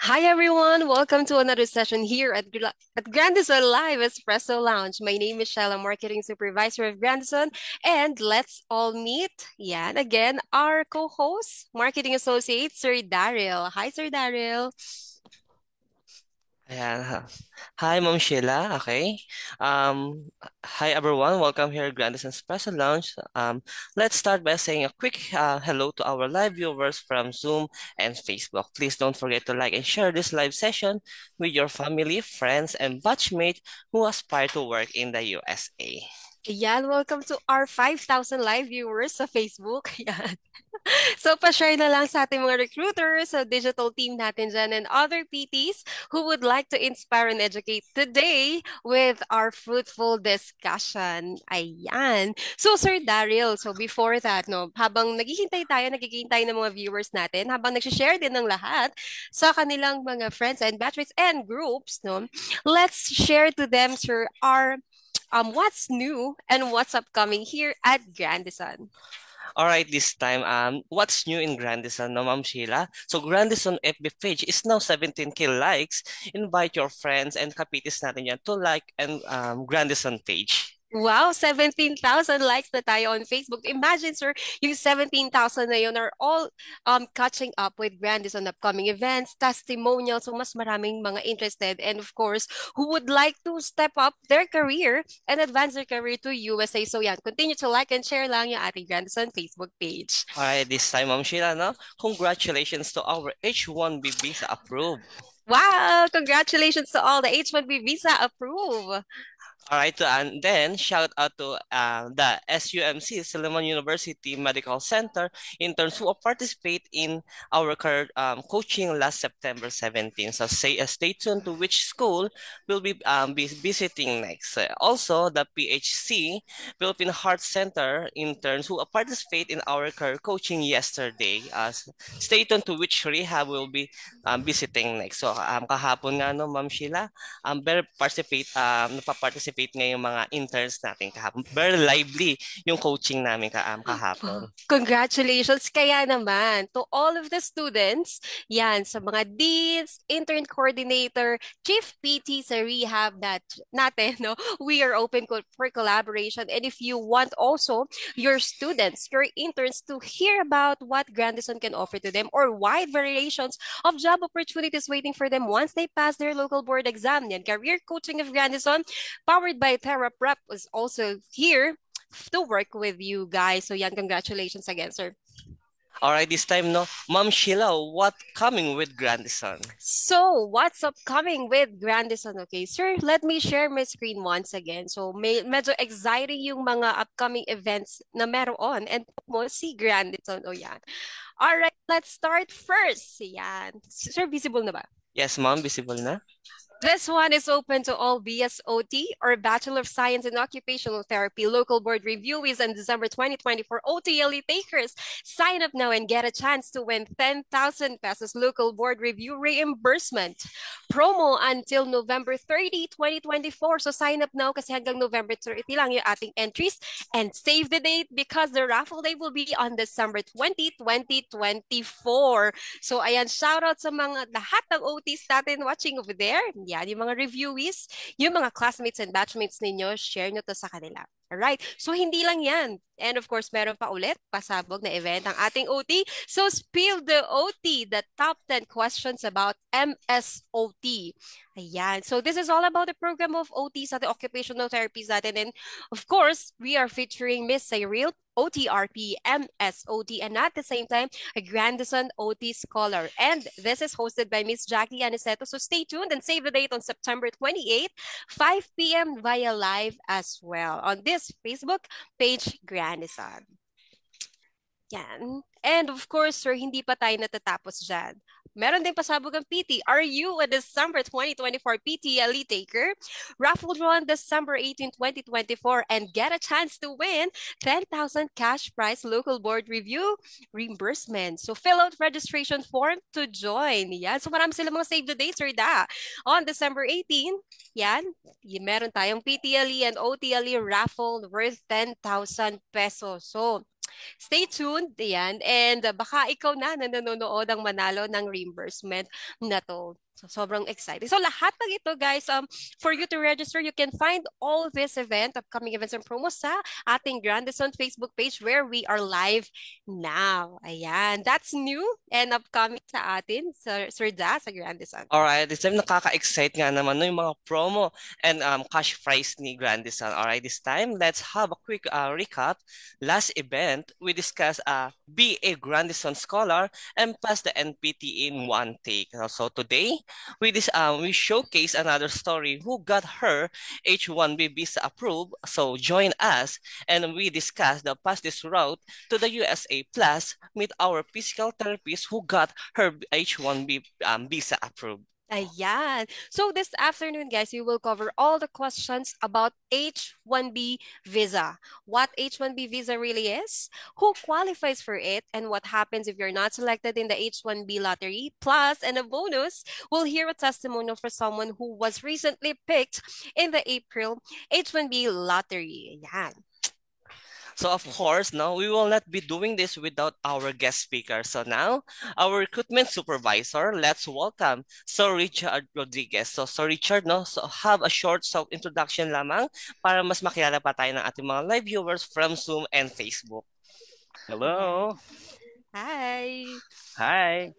Hi everyone, welcome to another session here at Grandison Live Espresso Lounge. My name is Shella, Marketing Supervisor of Grandison, and let's all meet, yan again, our co-host, Marketing Associate, Sir Daryl. Hi, Sir Daryl. Ayan. Hi, Ma'am Sheila. Okay. Hi, everyone. Welcome here at Grandison Special Lounge. Let's start by saying a quick hello to our live viewers from Zoom and Facebook. Please don't forget to like and share this live session with your family, friends, and batchmate who aspire to work in the USA. Yan, welcome to our 5,000 live viewers sa Facebook. Yan. So, pa-share na lang sa ating mga recruiters, sa digital team natin dyan, and other PTs who would like to inspire and educate today with our fruitful discussion. Ayan. So, Sir Daryl, so before that, no, habang naghihintay ng mga viewers natin, habang nagsishare din ng lahat sa kanilang mga friends and batchmates and groups, no, let's share to them, sir, our what's new and what's upcoming here at Grandison. All right, this time, what's new in Grandison, no, Ma'am Sheila? So, Grandison FB page is now 17K likes. Invite your friends and kapitis natin yan to like and Grandison page. Wow, 17,000 likes na tayo on Facebook. Imagine, sir, yung 17,000 na yun are all catching up with Grandis on upcoming events, testimonials, so mas maraming mga interested and of course, who would like to step up their career and advance their career to USA. So yan, continue to like and share lang yung ating Grandis on Facebook page. All right, this time, Ma'am Sheila, no? Congratulations to our H1B visa approved. Wow, congratulations to all the H-1B visa approved. All right, and then shout out to the SUMC, Silliman University Medical Center interns who participate in our coaching last September 17. So stay tuned to which school we'll be visiting next. Also, the PHC, Philippine Heart Center interns who participate in our career coaching yesterday. Stay tuned to which rehab we'll be visiting next. So kahapon nga, no, Ma'am Sheila, napaparticipate ngayong mga interns natin kahapon. Very lively yung coaching namin kahapon. Congratulations kaya naman to all of the students, yan, sa mga deans, intern coordinator, chief PT sa rehab natin, no? We are open for collaboration. And if you want also your students, your interns to hear about what Grandison can offer to them or wide variations of job opportunities waiting for them once they pass their local board exam, yan, career coaching of Grandison, powered by Terra Prep, was also here to work with you guys. So yan, congratulations again, sir. All right, this time, no, Ma'am Sheila, what coming with Grandison? So, what's upcoming with Grandison? Okay, sir, let me share my screen once again. So, medyo exciting yung mga upcoming events na meron and mo si Grandison. O yan. All right, let's start first. Yan. Sir, visible na ba? Yes, ma'am, visible na. This one is open to all BSOT or Bachelor of Science in Occupational Therapy local board reviewees and December 2024 OTLE takers. Sign up now and get a chance to win 10,000 pesos local board review reimbursement. Promo until November 30, 2024. So sign up now kasi hanggang November 30 lang yung ating entries and save the date because the raffle day will be on December 20, 2024. So ayan, shout out sa mga lahat ng OTs natin watching over there. Yan, yung mga reviewees, yung mga classmates and batchmates ninyo, share nyo to sa kanila. Alright, so hindi lang yan. And of course, meron pa ulit, pasabog na event ang ating OT. So spill the OT, the top 10 questions about MSOT. Ayan, so this is all about the program of OT sa the occupational therapies natin. And of course, we are featuring Miss Cyril, OTRP, MSOT, and at the same time, a Grandison OT Scholar. And this is hosted by Miss Jackie Aniceto. So stay tuned and save the date on September 28th, 5 p.m. via live as well on this Facebook page, Grandison. Yan. And of course, sir, hindi pa tayo natatapos dyan. Meron din pasabog ang PT. Are you a December 2024 PTLE taker? Raffle draw on December 18, 2024 and get a chance to win 10,000 cash prize local board review reimbursement. So fill out registration form to join. Yan. So marami sila mga save the dates or da. On December 18, yan, meron tayong PTLE and OTLE raffle worth 10,000 pesos. So Stay tuned, yan. And baka ikaw na nanonood ang manalo ng reimbursement na to. So, sobrang exciting. So, lahat ng ito, guys, for you to register, you can find all this event, upcoming events and promos sa ating Grandison Facebook page where we are live now. Ayan. That's new and upcoming sa atin, Sir Da, sa Grandison. Alright, this time nakaka-excite nga naman no, yung mga promo and cash prize ni Grandison. Alright, this time, let's have a quick recap. Last event, we discussed be a Grandison scholar and pass the NPT in one take. So today, we showcase another story who got her H-1B visa approved. So join us and we discuss the fastest route to the USA plus meet our physical therapist who got her H-1B visa approved. Ayan. So this afternoon, guys, we will cover all the questions about H-1B visa. What H-1B visa really is, who qualifies for it, and what happens if you're not selected in the H-1B lottery. Plus, and a bonus, we'll hear a testimonial for someone who was recently picked in the April H-1B lottery. Ayan. So of course, no, we will not be doing this without our guest speaker. So now, our recruitment supervisor, let's welcome Sir Richard Rodriguez. So Sir Richard, no, so have a short self-introduction lamang para mas makilala pa tayo ng ating mga live viewers from Zoom and Facebook. Hello. Hi. Hi.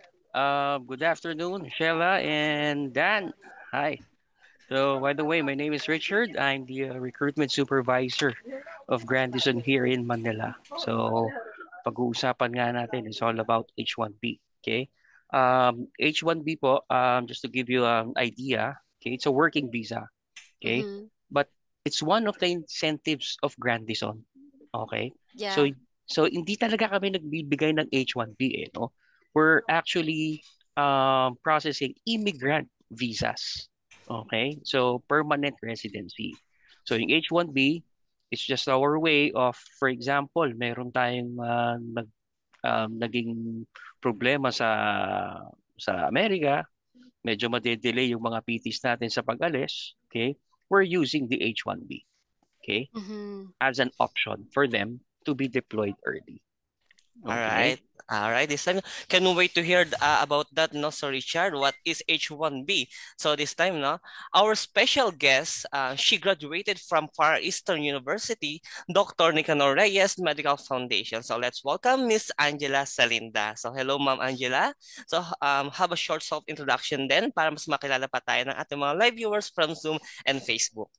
Good afternoon, Sheila and Dan. Hi. So, by the way, my name is Richard. I'm the recruitment supervisor of Grandison here in Manila. So, pag-uusapan nga natin is all about H-1B. Okay? H-1B po, just to give you an idea, okay, it's a working visa. Okay? But it's one of the incentives of Grandison. Okay? Yeah. So hindi talaga kami nagbibigay ng H-1B no? We're actually processing immigrant visas. Okay? So permanent residency. So yung H-1B is just our way of, for example, meron tayong naging problema sa Amerika, medyo madedelay yung mga PTs natin sa pag-alis, okay? We're using the H-1B, okay? As an option for them to be deployed early. Okay. All right. This time, can we wait to hear about that, no? So Richard, what is H-1B? So this time, no, our special guest, she graduated from Far Eastern University, Dr. Nicanor Reyes Medical Foundation. So let's welcome Miss Angela Salinda. So hello, Ma'am Angela. So have a short self-introduction then para mas makilala pa tayo ng ating mga live viewers from Zoom and Facebook.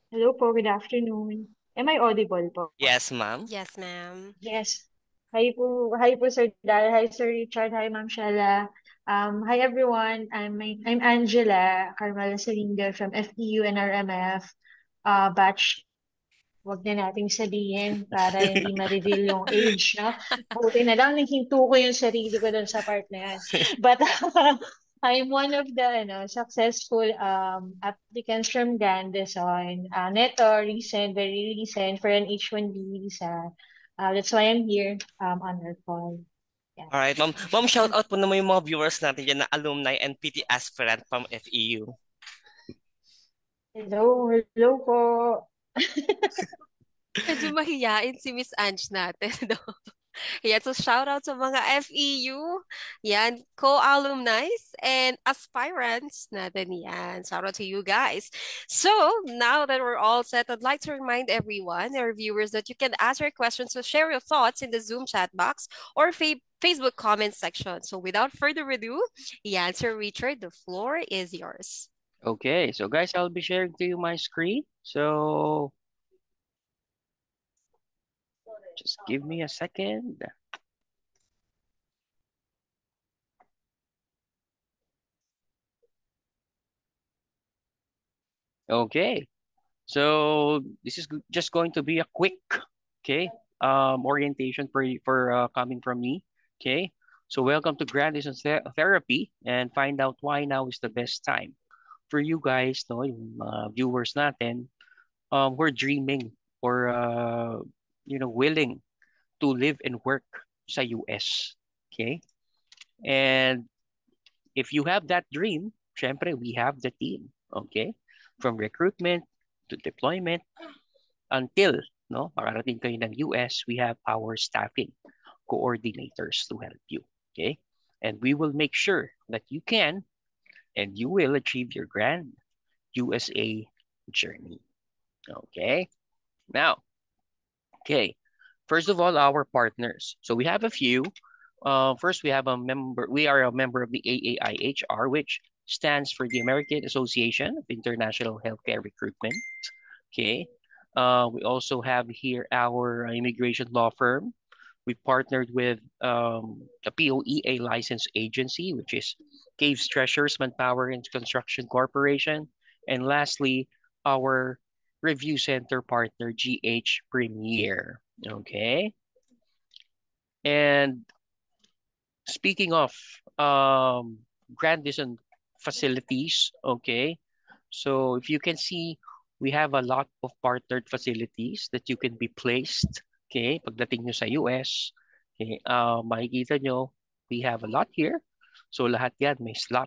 Hello po, good afternoon. Am I audible po? Yes, ma'am. Yes, ma'am. Yes. Hi po Sir Dal. Hi Sir Richard. Hi Ma'am Shella. Hi everyone. I'm Angela Carmela Salinga from FEU and RMF batch. Wag na nating sabihin para hindi ma-reveal yung age, no? Buti na lang nahinto ko yung sarili ko dun sa part na yan. But I'm one of the successful applicants from Grandison. Very recent for an H-1B visa. That's why I'm here on our call. Yeah. All right, ma'am. Ma'am, shout out po naman yung mga viewers natin dyan na alumni and PT aspirant from FEU. Hello po. Medyo mahiyain si Miss Ange natin, no? Yeah, so shout out sa mga FEU, yan, co-alumni and aspirants natin yan. Shout out to you guys. So, now that we're all set, I'd like to remind everyone, our viewers, that you can ask your questions or share your thoughts in the Zoom chat box or Facebook comment section. So, without further ado, yan, Sir Richard, the floor is yours. Okay, so guys, I'll be sharing to you my screen. So just give me a second. Okay, so this is just going to be a quick, orientation for coming from me. Okay, so welcome to Grandison Therapy, and find out why now is the best time for you guys, no, yung viewers natin. We're dreaming or willing to live and work sa US. Okay? And if you have that dream, syempre we have the team. Okay? From recruitment to deployment until no, makarating kayo ng US, we have our staffing coordinators to help you. Okay? And we will make sure that you can and you will achieve your grand USA journey. Okay? Now, okay. First of all, our partners. So we have a few. First, we have a member. We are a member of the AAIHR, which stands for the American Association of International Healthcare Recruitment. Okay. We also have here our immigration law firm. We partnered with the POEA license agency, which is Caves Treasures Manpower and Construction Corporation. And lastly, our review center partner, GH Premier. Okay. And speaking of Grandison facilities, okay. So if you can see, we have a lot of partnered facilities that you can be placed. Okay, pagdating nyo sa US, okay, makikita nyo, we have a lot here. So lahat yan may slot,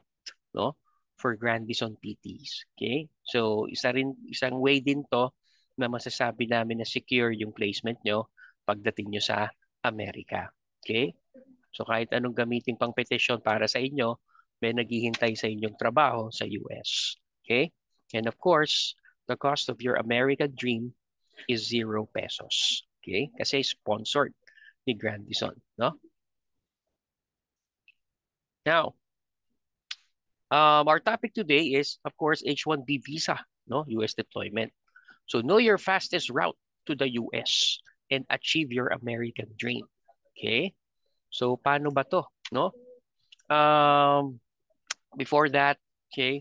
no, for Grandison PTs. Okay, so isang way din to na masasabi namin na secure yung placement nyo pagdating nyo sa Amerika. Okay, so kahit anong gamitin pang petition para sa inyo, may naghihintay sa inyong trabaho sa US. Okay, and of course, the cost of your American dream is 0 pesos. Okay? Kasi sponsored ni Grandison, no? Now, our topic today is, of course, H-1B visa, no? US deployment. So know your fastest route to the US and achieve your American dream. Okay? So paano ba to, no? Before that, okay,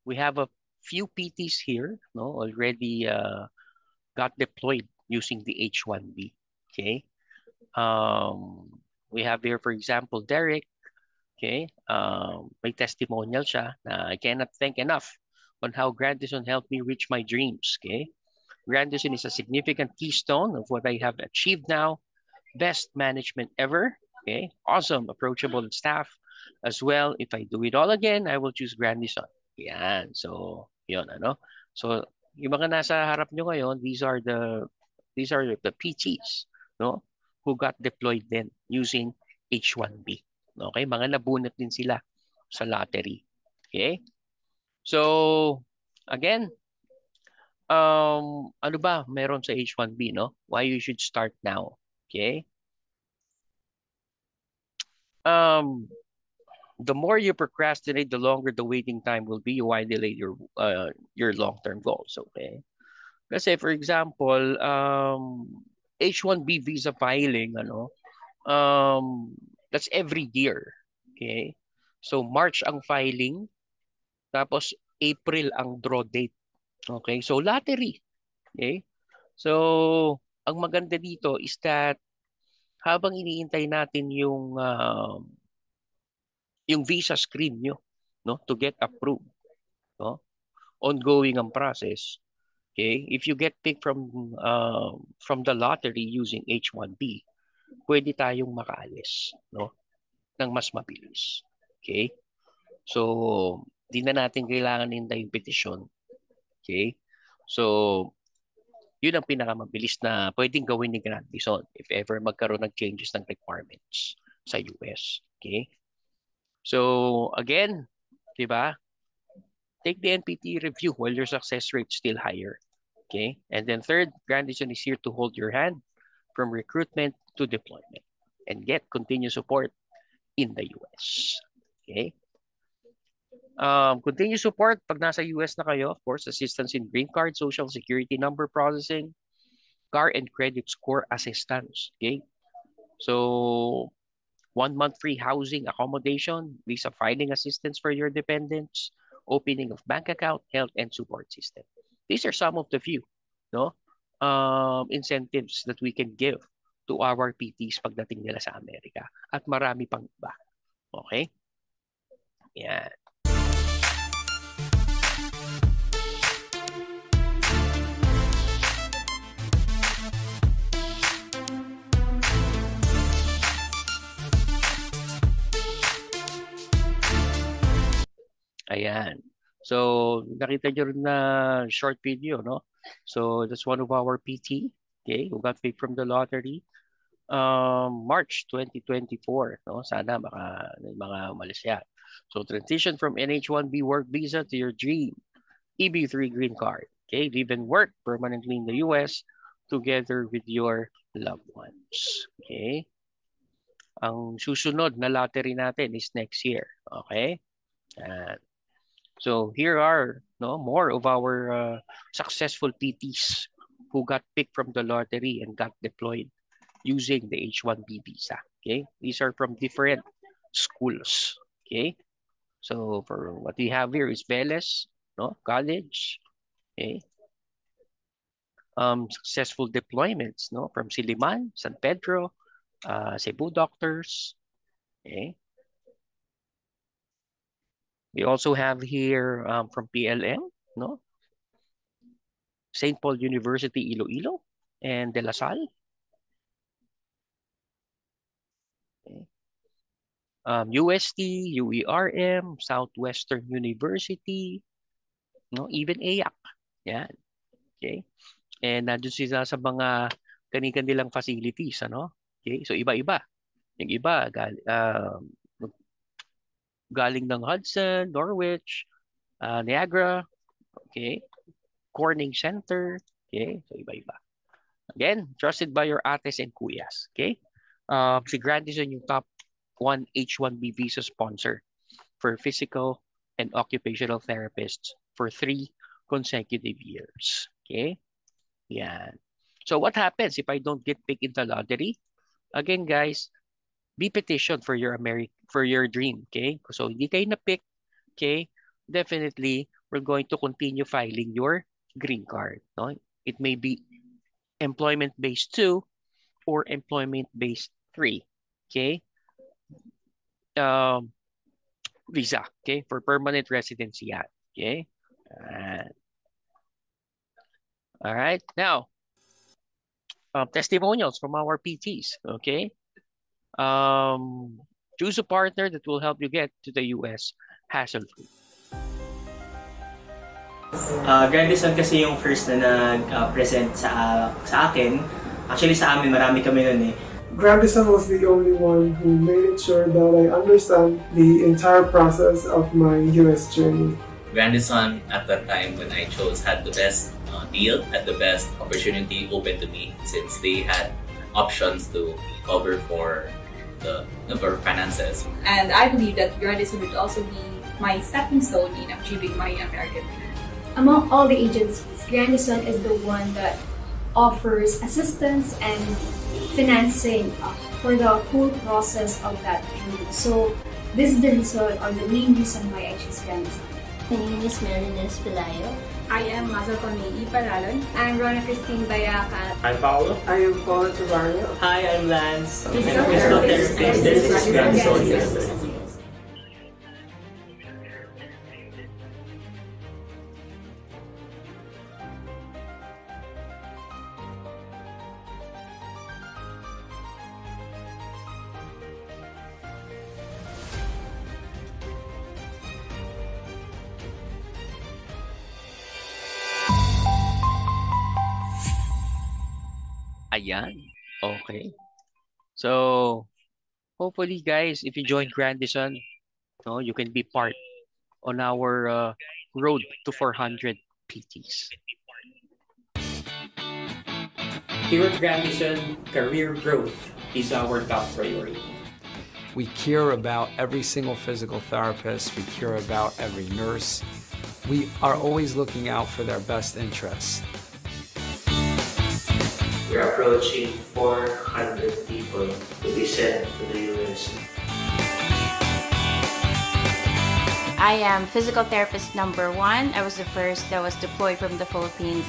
we have a few PTs here, no, already got deployed using the H-1B. Okay. We have here, for example, Derek. Okay. May testimonial siya na I cannot thank enough on how Grandison helped me reach my dreams. Okay. Grandison is a significant keystone of what I have achieved now. Best management ever. Okay. Awesome, approachable staff as well. If I do it all again, I will choose Grandison. Yan. So, yun, ano. So, yung mga nasa harap nyo ngayon, these are the PTs, no, who got deployed then using H-1B. Okay, mga nabunot din sila sa lottery. Okay? So, again, ano ba meron sa H-1B, no? Why you should start now. Okay? The more you procrastinate, the longer the waiting time will be. Why delay your long-term goals, okay? Kasi for example, H-1B visa filing, ano, that's every year, okay? So March ang filing, tapos April ang draw date, okay? So lottery, okay? So ang maganda dito is that habang iniintay natin yung visa screen nyo, no, to get approved, no? Ongoing ang process. Okay, if you get picked from the lottery using H-1B, pwede tayong makaalis, no, ng mas mabilis. Okay? So, di na natin kailangan hintay yung petisyon. Okay? So, yun ang pinakamabilis na pwedeng gawin ni Grandison if ever magkaroon ng changes ng requirements sa US. Okay? So, again, di ba? Take the NPT review while your success rate is still higher. Okay? And then third, Grandison is here to hold your hand from recruitment to deployment and get continued support in the US. Okay? Continued support pag nasa US na kayo, of course, assistance in green card, social security number processing, car and credit score assistance. Okay? So, 1 month free housing accommodation, visa filing assistance for your dependents, opening of bank account, health and support system. These are some of the few, no, incentives that we can give to our PTs pagdating nila sa Amerika. At marami pang iba. Okay? Yan. Ayan. So, nakita nyo rin na short video, no? So that's one of our PT, okay, who got picked from the lottery. March 2024, no? Sana mga umalis yan. So transition from NH-1B work visa to your dream EB3 green card. Okay, live and work permanently in the US together with your loved ones. Okay. Ang susunod na lottery natin is next year. Okay. So here are more of our successful PTs who got picked from the lottery and got deployed using the H-1B visa. Okay, these are from different schools. Okay, so for what we have here is Veles, college. Okay, successful deployments, from Siliman, San Pedro, Cebu Doctors. Okay, we also have here from PLM, St. Paul University Iloilo and De La Salle. Okay. UST, UERM, Southwestern University, even AYAC. Yan. Okay. And nandun sila sa mga kanilang facilities, Okay, so iba-iba. Yung iba, galing ng Hudson, Norwich, Niagara, okay, Corning Center, okay, so iba-iba. Again, trusted by your ates and kuyas, okay? Si Grandison yung top 1 H-1B visa sponsor for physical and occupational therapists for 3 consecutive years, okay? Yan. So what happens if I don't get picked in the lottery? Again, guys, be petitioned for your dream, okay? So hindi kayo na-pick, okay? Definitely, we're going to continue filing your green card. No? It may be employment-based 2 or employment-based 3, okay? Visa, okay? For permanent residency yan, okay? All right, now, testimonials from our PTs, okay? Choose a partner that will help you get to the US hassle-free. Grandison kasi yung first na nag-present sa akin. Actually sa amin marami kami nun eh. Grandison was the only one who made it sure that I understand the entire process of my US journey. Grandison at that time when I chose had the best deal, had the best opportunity open to me since they had options to cover for the finances. And I believe that Grandison would also be my stepping stone in achieving my American dream. Among all the agencies, Grandison is the one that offers assistance and financing for the whole process of that dream. So this is the reason or the main reason why I choose Grandison. My name is Melines Pelayo. I am Mazel Pamili Paralon. I'm Rona Christine Bayacat. I'm Paolo. I am Paula Tavario. Hi, I'm Lance. Physical therapist. This is Grandison. Ayan. Okay. So, hopefully, guys, if you join Grandison, you can be part on our road to 400 PTs. Here at Grandison, career growth is our top priority. We care about every single physical therapist. We care about every nurse. We are always looking out for their best interests. We're approaching 400 people to be sent to the US. I am physical therapist number 1. I was the first that was deployed from the Philippines.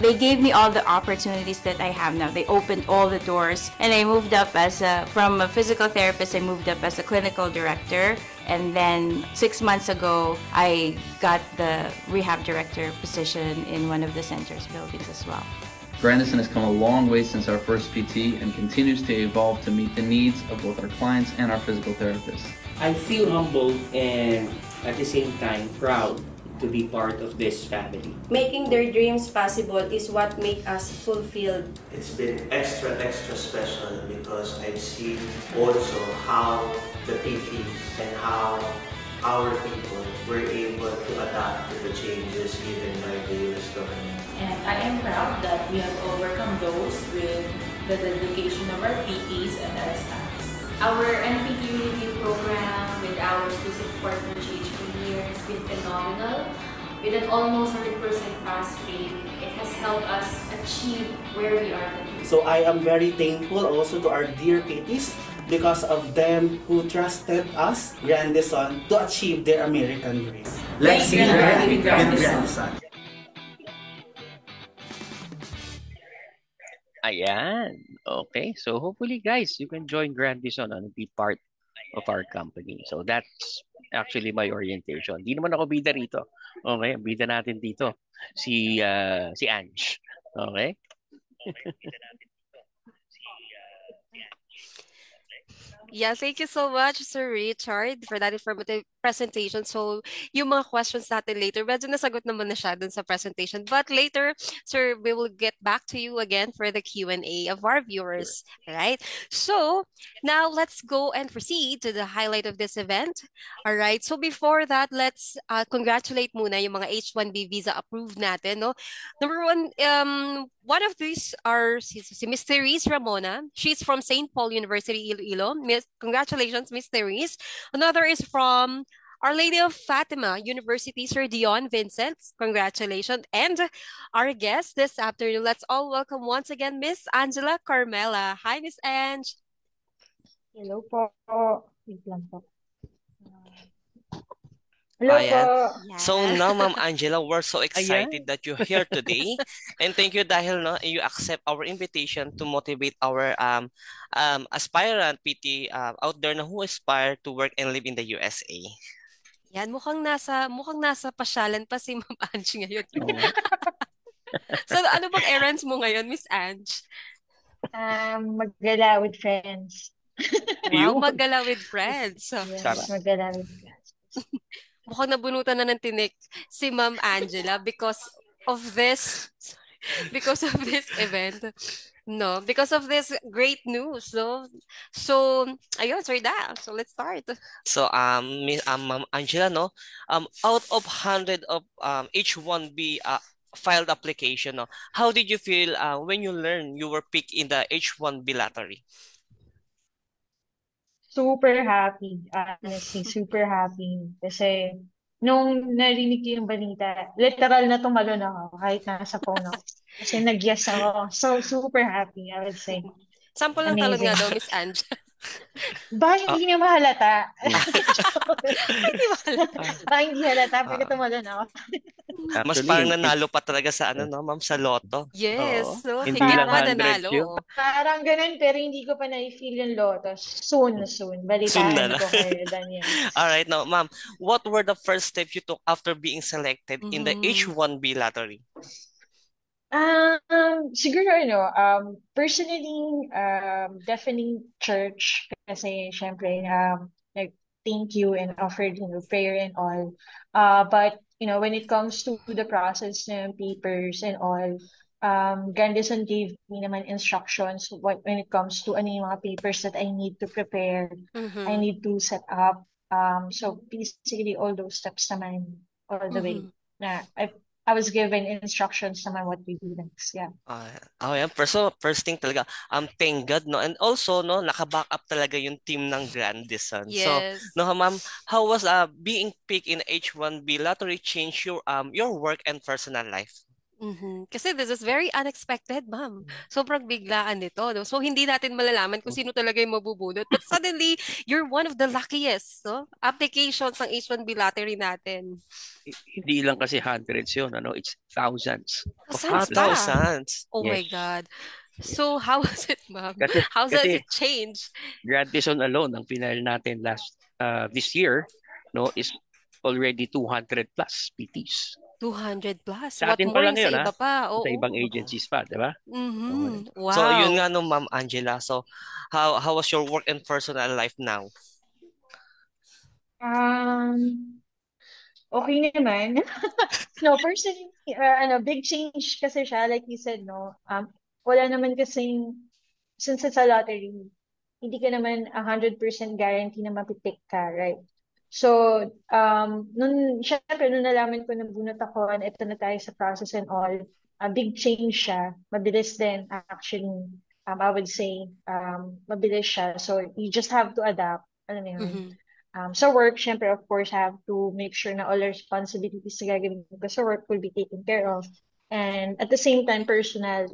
They gave me all the opportunities that I have now. They opened all the doors, and I moved up from a physical therapist, I moved up as a clinical director. And then 6 months ago, I got the rehab director position in one of the center's buildings as well. Grandison has come a long way since our first PT and continues to evolve to meet the needs of both our clients and our physical therapists. I feel humbled and at the same time proud to be part of this family. Making their dreams possible is what makes us fulfilled. It's been extra special because I've seen also how the PTs and how our people were able to adapt to the changes given by the US government. And I am proud that we have overcome those with the dedication of our PTs and our staffs. Our NPT review program with our exclusive partner GHP here has been phenomenal. With an almost 100% pass rate, it has helped us achieve where we are today. So I am very thankful also to our dear PTs because of them who trusted us, Grandison, to achieve their American dream. Let's see with Grandison. Ayan. Okay. So hopefully, guys, you can join Grandison and be part of our company. So that's actually my orientation. Di naman ako bida rito. Okay? Ang bida natin dito, si Ange. Okay? Yeah, thank you so much, Sir Richard, for that informative presentation. So, yung mga questions natin later, medyo nasagot naman na siya dun sa presentation. But later, sir, we will get back to you again for the Q&A of our viewers, right? So, now let's go and proceed to the highlight of this event. All right, so before that, let's congratulate muna yung mga H-1B visa approved natin, no? Number one of these are si Miss Therese Ramona. She's from St. Paul University, Iloilo. Congratulations, Miss Therese. Another is from Our Lady of Fatima University, Sir Dion Vincent. Congratulations. And our guest this afternoon, let's all welcome once again Miss Angela Carmela. Hi, Miss Ange. Hello po. Wait lang po. Hello po. So now, Ma'am Angela, we're so excited that you're here today. And thank you dahil you accept our invitation to motivate our aspirant PT out there na who aspire to work and live in the USA. Yan, mukhang nasa pasyalan pa si Ma'am Ange ngayon. So ano bang errands mo ngayon, Miss Ange? Maggala with friends. Wow, maggala with friends. Yes, maggala with friends. Mukhang nabunutan na ng tinik si Ma'am Angela because of this event. No, because of this great news. So ayun, Sir Da. So let's start. So Ma'am Angela, out of 100 of H-1B filed application, how did you feel when you learned you were picked in the H-1B lottery? Super happy. Honestly, super happy. Kasi nung narinig ko yung balita, literal na tumalon ako kahit nasa phone ako. Kasi nag-yes ako. So, super happy, I would say. Sample lang talon nga daw, Miss Ange. Ba, hindi niya mahalata. Hindi halata pagka tumalon ako. Mas parang nanalo pa talaga sa ma'am, sa loto. Yes. So, hindi higit lang pa 100 nanalo. yun. Parang ganun, pero hindi ko pa na-feel yung loto. Soon. Balitaan ko kayo, Daniel. Alright, now, ma'am, what were the first steps you took after being selected in the H-1B lottery? Siguro personally, definitely church kasi syempre like thank you and offered prayer and all. But when it comes to the process ng papers and all, Grandison gave me naman instructions when it comes to yung mga papers that I need to prepare, I need to set up. So basically all those steps naman all the way na I was given instructions naman what we do next. Yeah. Yeah. First thing talaga, thank God, no? And also, naka-back up talaga yung team ng Grandison. Yes. So, ma'am, how was being picked in H-1B lottery change your work and personal life? Kasi this is very unexpected, ma'am. Sobrang biglaan nito, no? So, hindi natin malalaman kung sino talaga yung mabubunot. But suddenly, you're one of the luckiest, no? Applications ng H1B lottery natin. Hindi lang kasi hundreds yun, ano? It's thousands of Thousands people. pa. Thousands. Oh my Yes. God. So, how was it, ma'am? Kasi, How does kasi it change? Grandison alone, ang final natin this year, no, is already 200 plus PTs. 200 plus. Sa What atin pa more lang yung sa yun, iba pa? Sa Oo. ibang agencies pa, di ba? Wow. So, yun nga no, Ma'am Angela. So, how was your work and personal life now? Okay naman. No, personally, big change kasi siya, like you said, no. Wala naman kasing, since it's a lottery, hindi ka naman 100% guarantee na mapipick ka, right? So, syempre, nung nalaman ko na bunot ako, and ito na tayo sa process and all, big change siya. Mabilis din, actually. I would say, mabilis siya. So, you just have to adapt. Alam mo yun? Sa work, syempre, of course, I have to make sure na all the responsibilities na gagawin ko sa work will be taken care of. And at the same time, personal,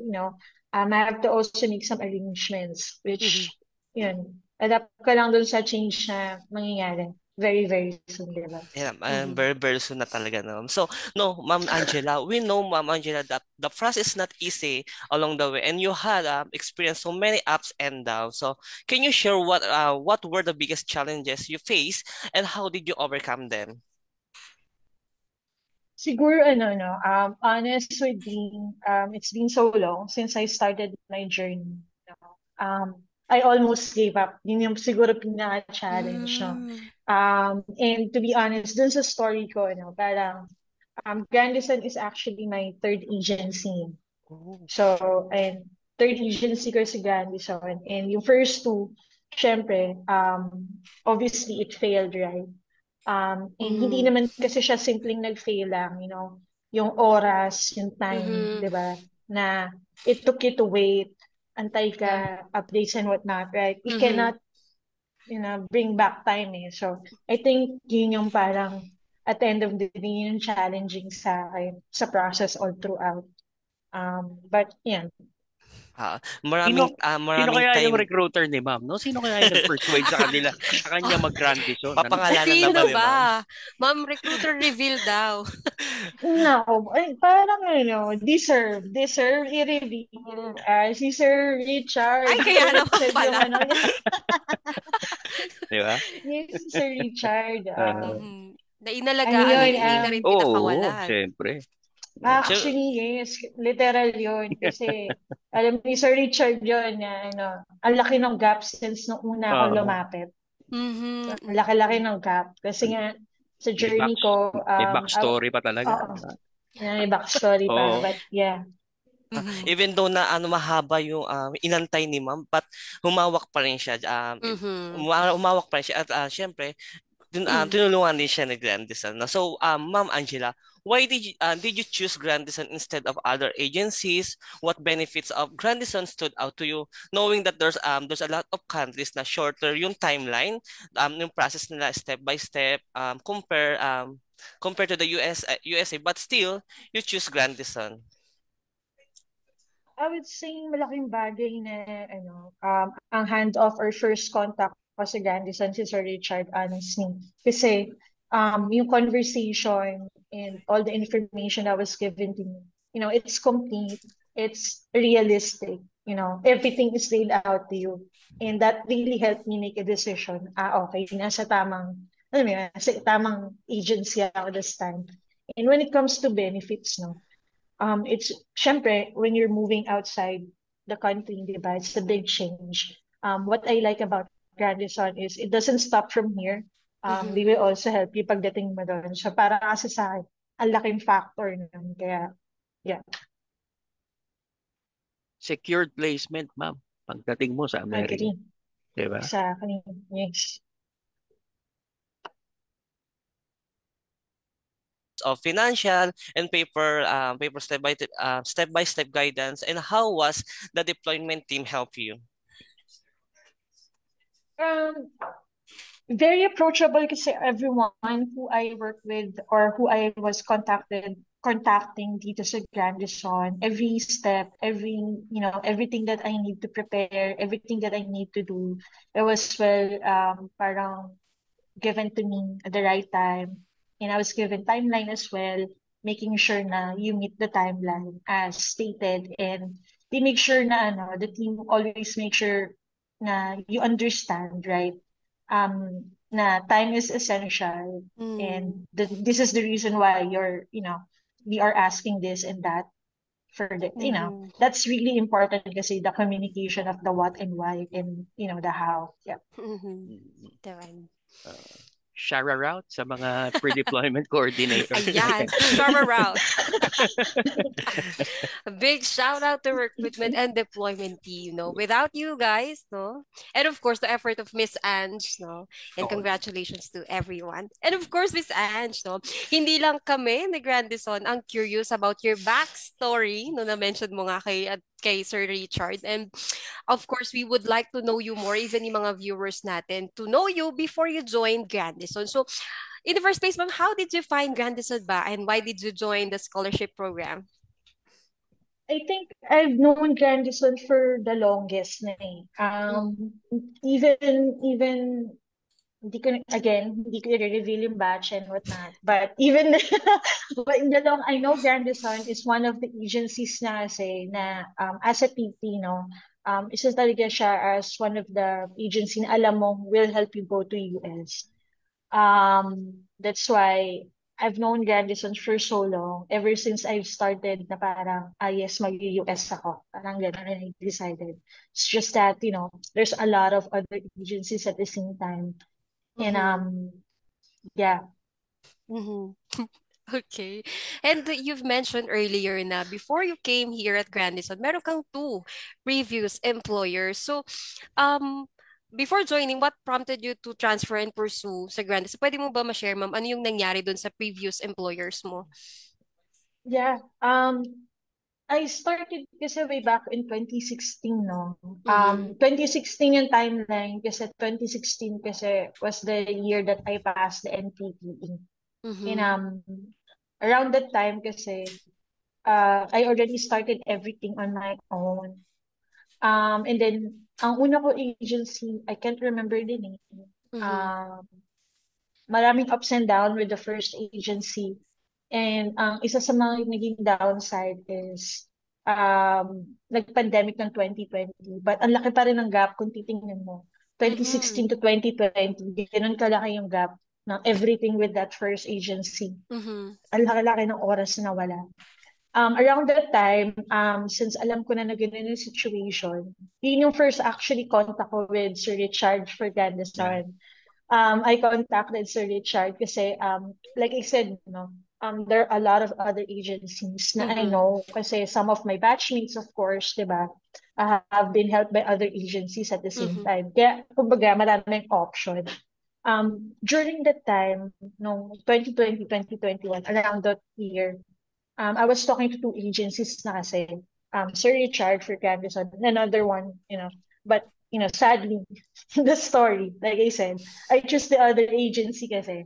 I have to also make some arrangements, which, yun, adapt ka lang dun sa change na mangyayari. Very, very soon, diba? Yeah, very, very soon na talaga, no? So, no, Ma'am Angela, we know, Ma'am Angela, that the process is not easy along the way, and you had experienced so many ups and downs. So, can you share what were the biggest challenges you faced, and how did you overcome them? Siguro, honest with being, it's been so long since I started my journey. I almost gave up. Yun yung siguro pinaka-challenge, no? And to be honest, dun sa story ko, parang Grandison is actually my third agency. So, and third agency ko si Grandison. And yung first two, syempre, obviously it failed, right? And hindi naman kasi siya simpleng nag-fail lang, yung oras, yung time, di ba? Na it took you to wait, antay ka, updates and whatnot, right? You cannot, bring back time eh. So, I think yun yung parang, at the end of the day, yun yung challenging sa akin, sa process all throughout. But, yan. Maraming Sino kaya time. yung recruiter ni Ma'am? No? Sino kaya yung nag-persuade sa kanya mag-Grandison? Papangalanan na Sino ba ni Ma'am? ba? Ma'am, recruiter reveal daw. No, parang deserve i-reveal. Si Sir Richard. Ay, kaya naman pala. Di ba? Yes, si Sir Richard. Na inalagaan, hindi na rin pinakawalan. Oo, siyempre. Actually, yes. Literal yun. Kasi, alam ni Sir Richard yun, ang laki ng gap since nung una akong lumapit. Ang laki-laki ng gap. Kasi nga, sa journey ko... may backstory pa talaga. May backstory pa. But, yeah. Even though na mahaba yung inantay ni Ma'am, but humawak pa rin siya. Humawak pa rin siya. At syempre, tinulungan din siya ni Grandison. So, Ma'am Angela, why did you choose Grandison instead of other agencies? What benefits of Grandison stood out to you, knowing that there's a lot of countries na shorter yung timeline, yung process nila step by step, compared to the USA, but still you choose Grandison? I would say malaking bagay na ang handoff or first contact ko sa Grandison si Sir Richard, honestly. Kasi yung conversation and all the information that was given to me, it's complete, it's realistic, everything is laid out to you. And that really helped me make a decision. Okay, nasa tamang agency ako this time. And when it comes to benefits, it's, syempre, when you're moving outside the country, diba, it's a big change. What I like about Grandison is it doesn't stop from here. They will also help you pagdating mo doon. So, para kasi sa akin, ang laking factor nun. Kaya, yeah. Secured placement, Ma'am, pagdating mo sa America. Agree. Diba? Exactly. Yes. Of financial and paper step-by-step guidance, and how was the deployment team help you? Very approachable kasi everyone who I work with or who I was contacted contacting dito sa Grandison, every step, everything that I need to prepare, everything that I need to do, it was parang given to me at the right time. And I was given timeline as well, making sure na you meet the timeline as stated. And they make sure na the team always make sure na you understand, right? Na time is essential. And this is the reason why we are asking this and that that's really important kasi the communication of the what and why and the how. Yeah. Shara route sa mga pre-deployment coordinators. Ayan, Shara route. A big shout out to recruitment and deployment team, without you guys, and of course the effort of Miss Ange, and congratulations to everyone. And of course Miss Ange, hindi lang kami ni Grandison ang curious about your backstory, na-mention mo nga kay Sir Richard. And of course, we would like to know you more, even yung mga viewers natin, to know you before you joined Grandison. So, in the first place, ma'am, how did you find Grandison ba? And why did you join the scholarship program? I think I've known Grandison for the longest na eh. Even hindi ko i-reveal yung batch and whatnot. But even but in the long, I know Grandison is one of the agencies na kasi na as a PT, isa talaga siya as one of the agency na alam mo will help you go to US. That's why I've known Grandison for so long, ever since I've started na parang, yes, mag-US ako. Parang gano'n, and I decided. It's just that, there's a lot of other agencies at the same time. And, yeah. Okay. And you've mentioned earlier na before you came here at Grandison, meron kang 2 previous employers. So, before joining, what prompted you to transfer and pursue sa Grandison? Pwede mo ba ma-share, ma'am, ano yung nangyari dun sa previous employers mo? Yeah. I started kasi way back in 2016, 2016 yung timeline kasi 2016 kasi was the year that I passed the NPTE. And around that time kasi I already started everything on my own. And then ang una ko agency, I can't remember the name. Maraming ups and down with the first agency. And isa sa mga naging downside is nag-pandemic ng 2020. But ang laki pa rin ng gap kung titingnan mo. 2016 to 2020, ganun kalaki yung gap ng everything with that first agency. Ang laki-laki ng oras na nawala. Around that time, since alam ko na ganun yung situation, yun yung first actually contact ko with Sir Richard for Grandison. I contacted Sir Richard kasi, like I said, there are a lot of other agencies na I know kasi some of my batchmates, of course, diba, have been helped by other agencies at the same time. Kaya, kumbaga, maraming option. During that time, no 2020, 2021, around that year, I was talking to 2 agencies na kasi, Sir Richard for Grandison, another one, but, sadly, the story, like I said, I chose the other agency kasi.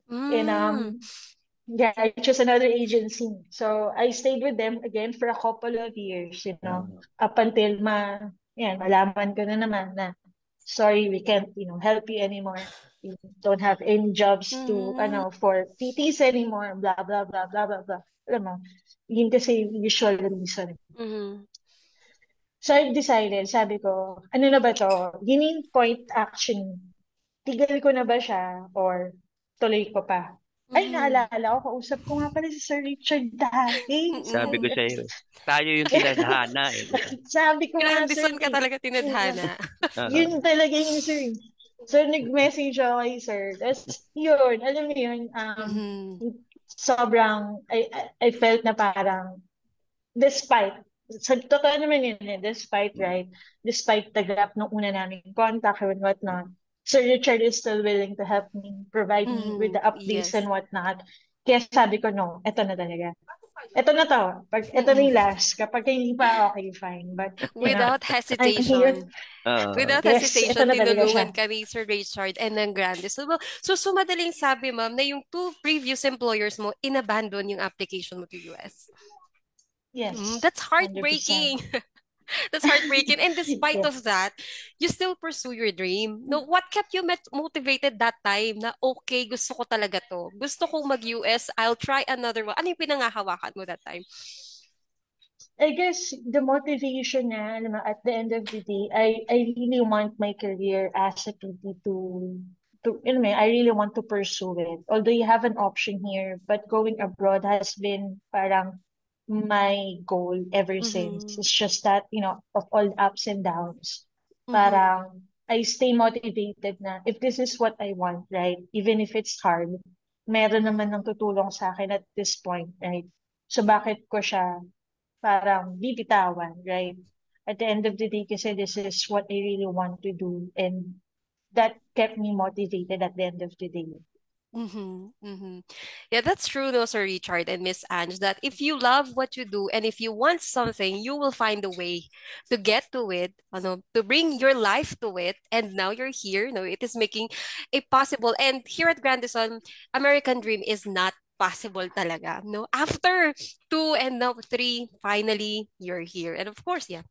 And, yeah, I chose another agency. So, I stayed with them again for a couple of years, up until malaman ko na naman na, sorry, we can't, help you anymore. You don't have any jobs to, for PTs anymore, blah, blah, blah, blah, blah, blah. Alam mo, yun kasi usual reason. So, I decided, sabi ko, ano na ba to? Yun point action. Tigil ko na ba siya or tuloy ko pa? Ay, naalala ko, kausap ko nga pala si Sir Richard dati. Sabi ko sa'yo, tayo yung tinadhana eh. Sabi ko nga, Sir. Grandison ka talaga tinadhana. Yun talaga yung Sir. So, nag-message ako kay Sir. Tapos, yun, alam mo yun, sobrang, I felt na parang, despite, totoo naman yun despite, right? Despite the gap nung una namin contact and whatnot, Sir Richard is still willing to help me, provide me with the updates and whatnot. Kaya sabi ko, no, eto na talaga. ito na to. Ito na yung last. Kapag hindi pa, okay, fine. But, Without I'm here. hesitation. Without Yes, ito hesitation, na talaga siya. tinulungan ka ni Sir Richard and ng Grande. So madaling sabi, ma'am, na yung 2 previous employers mo, inabandon yung application mo to US. Yes. That's 100%. heartbreaking. That's heartbreaking. And despite of that, you still pursue your dream. No, what kept you motivated that time na, okay, gusto ko talaga to. Gusto kong mag-US, I'll try another one. Ano yung pinangahawakan mo that time? I guess the motivation na, alam mo, at the end of the day, I really want my career as a PT I really want to pursue it. Although you have an option here, but going abroad has been parang my goal ever since. It's just that, of all ups and downs, parang I stay motivated na if this is what I want, right? Even if it's hard, meron naman ng tutulong sa akin at this point, right? So bakit ko siya parang bibitawan, right? At the end of the day, kasi this is what I really want to do, and that kept me motivated at the end of the day. Yeah, that's true though, Sir Richard and Miss Ange, that if you love what you do and if you want something, you will find a way to get to it, to bring your life to it. And now you're here, it is making it possible. And here at Grandison, American Dream is not possible talaga, no? After 2 and now 3, finally, you're here. And of course, yeah,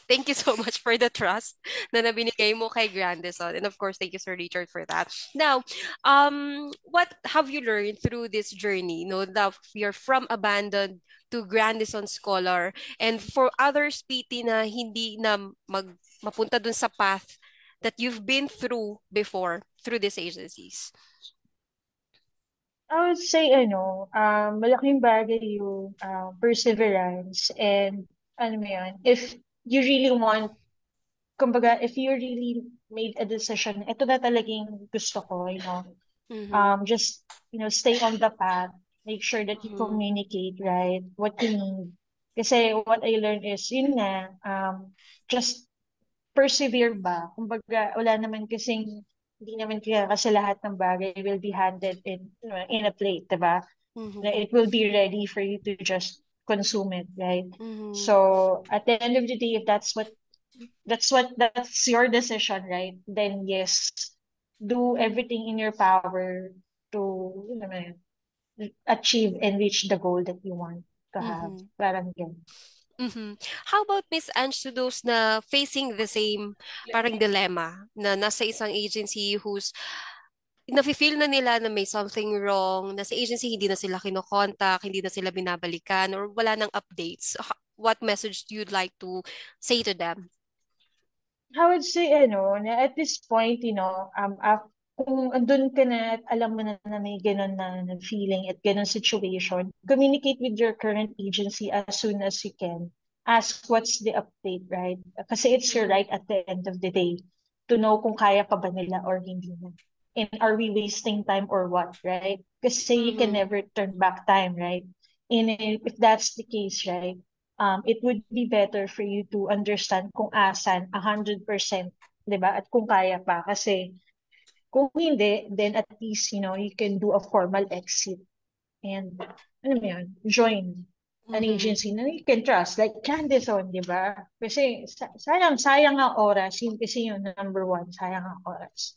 thank you so much for the trust na nabinigay mo kay Grandison. And of course, thank you, Sir Richard, for that. Now, what have you learned through this journey? That you're from abandoned to Grandison Scholar. And for others, PT, na hindi na mapunta dun sa path that you've been through before, through these agencies. I would say, malaking bagay yung perseverance and, if you really want, kumbaga, if you really made a decision, ito na talagang gusto ko, just, stay on the path, make sure that you communicate, right, what you need. Kasi what I learned is, yun nga, just persevere ba? Kumbaga, wala naman kasing, hindi naman kaya kasi lahat ng bagay will be handed in a plate, diba? It will be ready for you to just consume it, right? So at the end of the day, if that's your decision, right? Then yes, do everything in your power to achieve and reach the goal that you want to have. Parang yun. How about Miss Ange, to those na facing the same parang dilemma na nasa isang agency who's nafe-feel na nila na may something wrong, na sa agency hindi na sila kinokontak, hindi na sila binabalikan, or wala nang updates? What message do you like to say to them? I would say, na at this point, kung andun ka na at alam mo na may ganun na feeling at ganun situation, communicate with your current agency as soon as you can. Ask what's the update, right? Kasi it's your right at the end of the day to know kung kaya pa ba nila or hindi na. And are we wasting time or what, right? Kasi you can never turn back time, right? And if that's the case, right, it would be better for you to understand kung asan 100%, diba? At kung kaya pa. Kasi kung hindi, then at least, you can do a formal exit and, join an agency na you can trust. Like Grandison, di ba? Kasi sayang ang oras. Yun kasi yung number 1, sayang ang oras.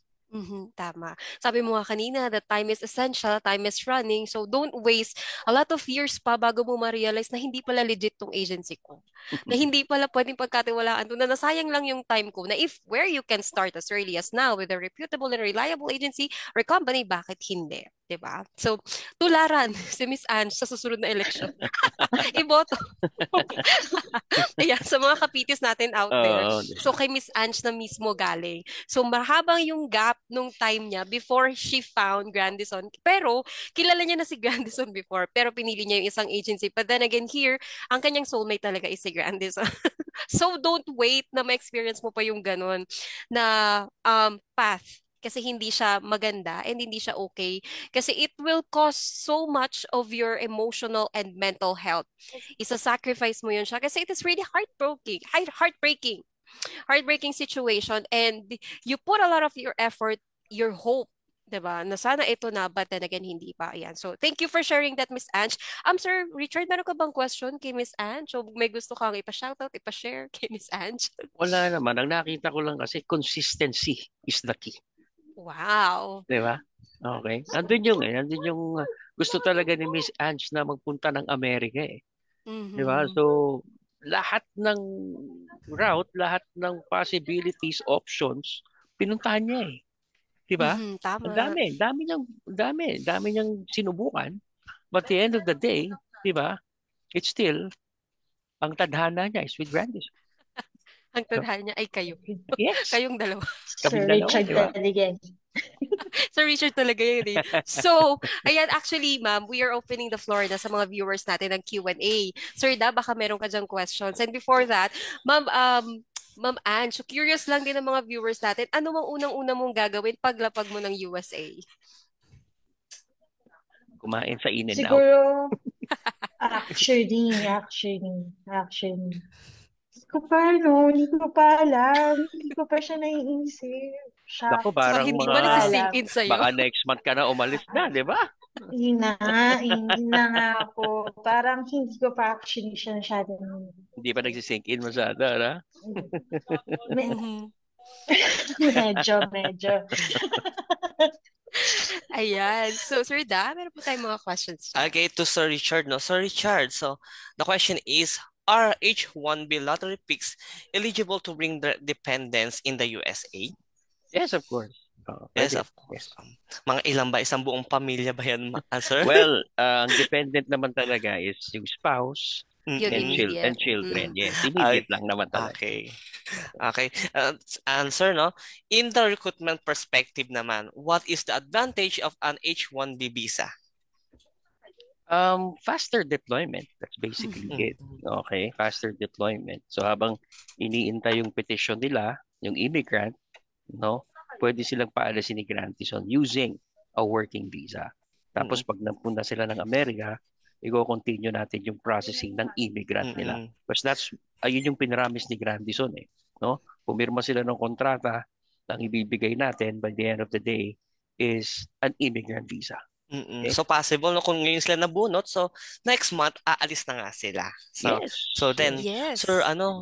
Tama. Sabi mo nga kanina that time is essential, time is running, so don't waste a lot of years pa bago mo ma-realize na hindi pala legit tong agency ko. Na hindi pala pwedeng pagkatiwalaan to, na nasayang lang yung time ko, na if where you can start as early as now with a reputable and reliable agency or company, bakit hindi? Diba? So, tularan si Miss Ange sa susunod na election. Iboto. Ayan, sa mga kapitis natin out there. So, kay Miss Ange na mismo galing. So, mahabang yung gap nung time niya before she found Grandison. Pero, kilala niya na si Grandison before, pero pinili niya yung isang agency. But then again, here, ang kanyang soulmate talaga is si Grandison. So, don't wait na ma-experience mo pa yung ganun na path. Kasi hindi siya maganda and hindi siya okay. Kasi it will cost so much of your emotional and mental health. Isa-sacrifice mo yun siya kasi it is really heartbreaking situation, and you put a lot of your effort, your hope Diba? Na sana ito na, but then again, hindi pa. Ayan. So, thank you for sharing that, Miss Ange. Sir Richard, meron ka bang question kay Miss Ange? So, may gusto kang ipa-shoutout, ipa-share kay Miss Ange? Wala naman. Ang nakita ko lang kasi consistency is the key. Wow. Di ba? Okay. Andun yung gusto talaga ni Miss Ange na magpunta ng Amerika eh. Di ba? So, lahat ng route, lahat ng possibilities, options, pinuntahan niya eh. Diba? Tama. Ang dami niyang sinubukan. But at the end of the day, diba? It's still, ang tadhana niya is with Grandison. Ang tadhana niya ay kayo. Yes. Kayong dalawa. Sir Richard talaga. Sir Richard talaga yun eh. So, ayan, actually, ma'am, we are opening the floor na sa mga viewers natin ng Q&A. Sir Da, baka meron ka dyang questions. And before that, ma'am, Ma'am Ange, so curious lang din ng mga viewers natin, ano mang unang-una mong gagawin paglapag mo ng USA? Kumain sa in and out. Siguro, actually. Hindi ko pa alam. Hindi ko pa siya naiisip. Ako, parang hindi ba nagsisink in sa'yo? Baka next month ka na umalis na, di ba? Hindi na nga ako. Parang hindi ko pa actually siya masyadong... Hindi pa nagsisink in masyado, ha? Medyo. Ayan. So, Sir Da, meron po tayong mga questions. Okay, to Sir Richard, no? Sir Richard, so the question is, are H-1B lottery picks eligible to bring their dependents in the USA? Yes, of course. Yes, of course. Mga ilan ba? Isang buong pamilya ba yan, sir? Well, ang dependent naman talaga is yung spouse and children. Yes, immediate lang naman talaga. Okay. And sir, no? In the recruitment perspective naman, what is the advantage of an H-1B visa? Faster deployment. That's basically it. Okay, faster deployment. So habang iniintay yung petition nila, yung immigrant, no, pwede silang paalasin ni Grandison using a working visa. Tapos pag napunta sila ng Amerika, i-continue natin yung processing ng immigrant nila. Because ayun yung pinaramis ni Grandison eh. No? Pumirma sila ng kontrata, ang ibibigay natin by the end of the day is an immigrant visa. Okay? So possible no kung ngayon sila nabunot, so next month aalis na nga sila. So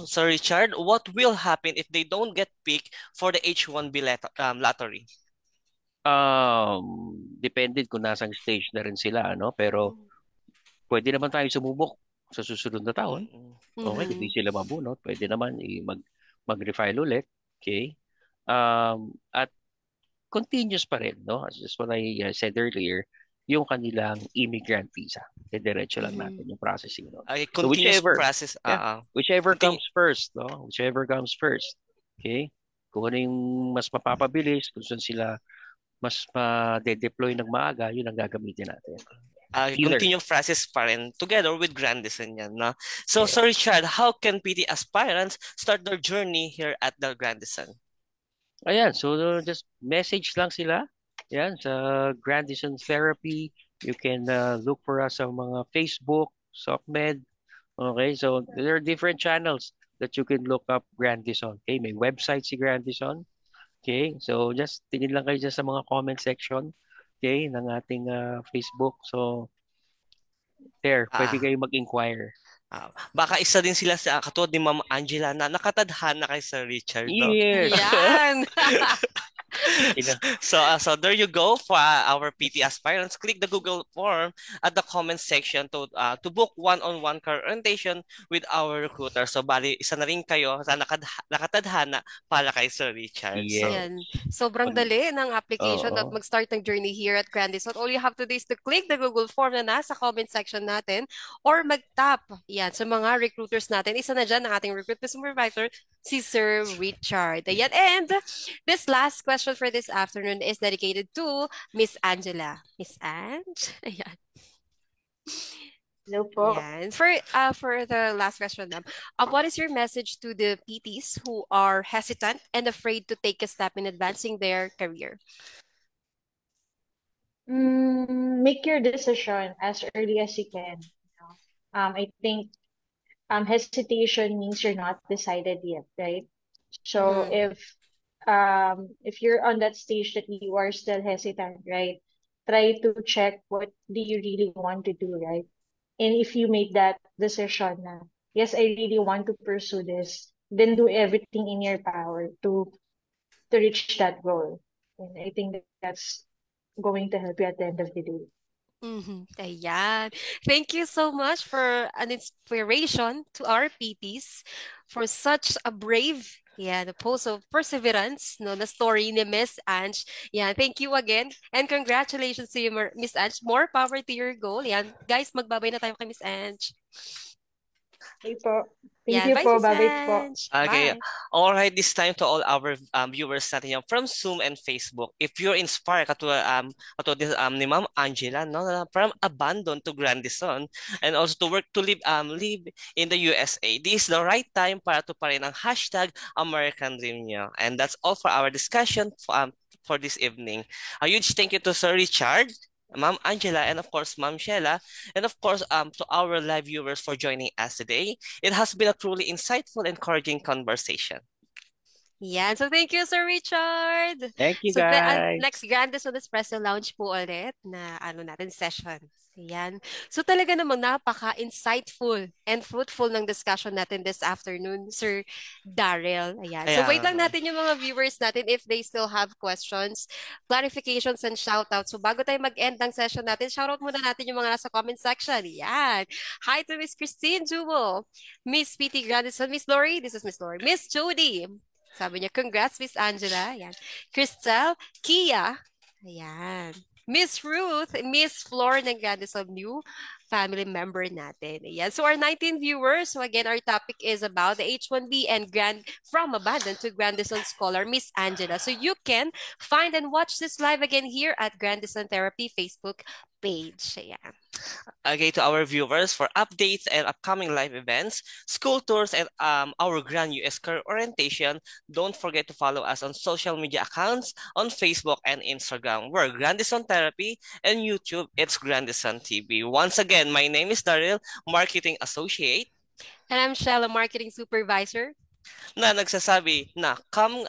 Sir Richard, what will happen if they don't get picked for the H-1B lottery? Depende kung nasang stage na rin sila, ano, pero pwede naman tayo sumubok sa susunod na taon. Okay, hindi sila mabunot, pwede naman mag-refile ulit, okay? At continuous pa rin, no? As what I said earlier, yung kanilang immigrant visa. Diretso lang natin yung processing. No? So whichever comes first, no? Whichever comes first. Okay? Kung ano yung mas mapapabilis, kung saan sila mas ma-deploy ng maaga, yun ang gagamitin natin. Continuous process pa rin together with Grandison yan, no? So, Sir Richard, how can PT aspirants start their journey here at the Grandison? Ayan, so just message lang sila. Yan, sa Grandison Therapy. You can look for us sa mga Facebook, SocMed. Okay, so there are different channels that you can look up Grandison. Okay, may website si Grandison. Okay, so just tingin lang kayo sa mga comment section, okay, ng ating Facebook. So, there, pwede kayo mag-inquire. Baka isa din sila sa katulad ni Ma'am Angela na nakatadhana kay Sir Richard. No? Yes. Yan! So there you go for our PT aspirants. Click the Google form at the comment section to book one-on-one orientation with our recruiter. So bali, isa na rin kayo sa nakatadhana para kay Sir Richard. Yes. Yan. Sobrang dali ng application at mag-start ng journey here at Grandison. All you have to do is to click the Google form na nasa comment section natin or mag-tap yan sa mga recruiters natin. Isa na dyan ang ating recruitment supervisor, si Sir Richard. Ayan. And this last question for this afternoon is dedicated to Miss Angela. Miss Ange? Ayan. Hello po. Ayan. For the last question, what is your message to the PTs who are hesitant and afraid to take a step in advancing their career? Make your decision as early as you can. I think hesitation means you're not decided yet, right? So if if you're on that stage that you are still hesitant, right? Try to check what do you really want to do, right? And if you make that decision na, yes, I really want to pursue this, then do everything in your power to reach that goal. And I think that's going to help you at the end of the day. Ayan. Thank you so much for an inspiration to our PTs for such a brave, the pose of perseverance, no, na story ni Miss Ange. Yeah, thank you again. And congratulations to you, Miss Ange. More power to your goal. Yan. Guys, magbabay na tayo kay Miss Ange. Okay po. Thank Yan, you bye, po. Miss Bye-bye po. Ange. Okay, Bye. all right. This time to all our viewers natin yan from Zoom and Facebook. If you're inspired katulad ni Ma'am Angela, no, from abandon to Grandison and also to work to live in the USA, this is the right time para tuparin ang hashtag American Dream niyo. And that's all for our discussion for this evening. A huge thank you to Sir Richard, Ma'am Angela, and of course, Ma'am Sheila, and of course, to our live viewers for joining us today. It has been a truly insightful, encouraging conversation. Yan. So, thank you, Sir Richard. Thank you, So, guys. next Grandison Espresso Lounge po ulit na session. Yan. So, talaga namang napaka-insightful and fruitful ng discussion natin this afternoon, Sir Daryl. Ayan. So, wait lang natin yung mga viewers natin if they still have questions, clarifications, and shoutouts. So, bago tayo mag-end ng session natin, shoutout muna natin yung mga nasa comment section. Yan. Hi to Miss Christine Jewel, Miss PT Grandison, Miss Lori. This is Miss Lori. Miss Jody. Sabi niya, congrats, Miss Angela. Ayan. Crystal, Kia. Ayan. Miss Ruth, Miss Flor ng Grandison, new family member natin. Ayan. So our 19 viewers, so again, our topic is about the H1B and from abandon to Grandison Scholar, Miss Angela. So you can find and watch this live again here at Grandison Therapy Facebook page. Ayan. Okay, to our viewers, for updates and upcoming live events, school tours, and our Grand US Career Orientation, don't forget to follow us on social media accounts on Facebook and Instagram. We're Grandison Therapy, and YouTube, it's Grandison TV. Once again, my name is Daryl, Marketing Associate. And I'm Sheila, Marketing Supervisor. Na nagsasabi na come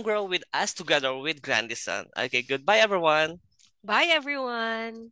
grow with us together with Grandison. Okay, goodbye everyone. Bye everyone.